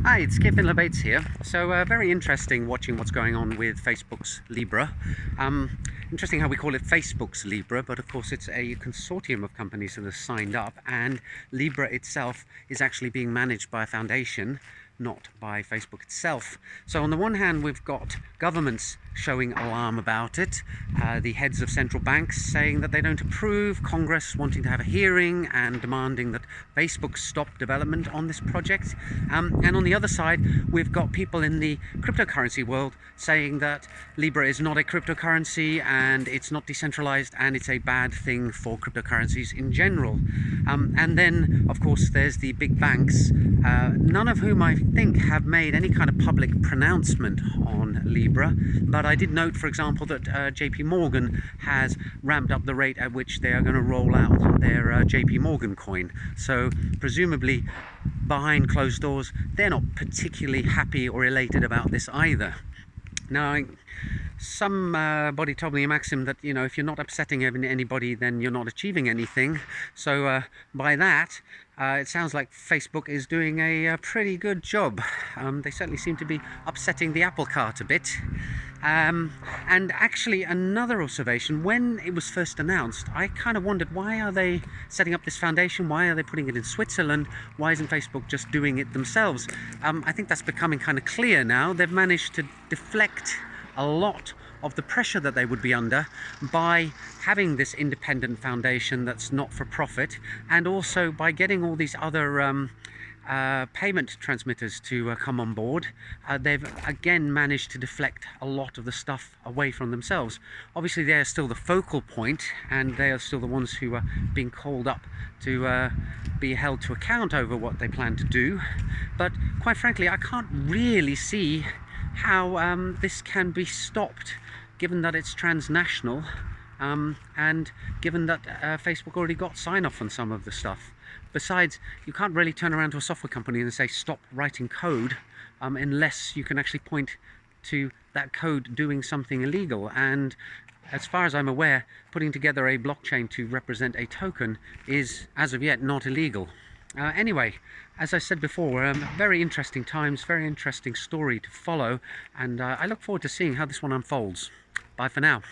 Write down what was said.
Hi, it's Kip in Bates here. So very interesting watching what's going on with Facebook's Libra. Interesting how we call it Facebook's Libra, but of course it's a consortium of companies that have signed up, and Libra itself is actually being managed by a foundation, not by Facebook itself. So on the one hand, we've got governments showing alarm about it, the heads of central banks saying that they don't approve, Congress wanting to have a hearing and demanding that Facebook stop development on this project. And on the other side, we've got people in the cryptocurrency world saying that Libra is not a cryptocurrency and it's not decentralized and it's a bad thing for cryptocurrencies in general. And then, of course, there's the big banks, none of whom I think have made any kind of public pronouncement on Libra, but I did note, for example, that JP Morgan has ramped up the rate at which they are going to roll out their JP Morgan coin. So presumably behind closed doors, they're not particularly happy or elated about this either. Now, somebody told me a maxim that, you know, if you're not upsetting anybody, then you're not achieving anything. So by that, it sounds like Facebook is doing a pretty good job. They certainly seem to be upsetting the apple cart a bit. And actually, another observation, when it was first announced, I kind of wondered, why are they setting up this foundation? Why are they putting it in Switzerland? Why isn't Facebook just doing it themselves? I think that's becoming kind of clear now. They've managed to deflect a lot of the pressure that they would be under by having this independent foundation that's not for profit, and also by getting all these other payment transmitters to come on board. They've again managed to deflect a lot of the stuff away from themselves. Obviously they are still the focal point, and they are still the ones who are being called up to be held to account over what they plan to do. But quite frankly, I can't really see how this can be stopped, given that it's transnational, and given that Facebook already got sign-off on some of the stuff. Besides, you can't really turn around to a software company and say stop writing code unless you can actually point to that code doing something illegal. And as far as I'm aware, putting together a blockchain to represent a token is, as of yet, not illegal. Anyway, as I said before, very interesting times, very interesting story to follow, and I look forward to seeing how this one unfolds. Bye for now.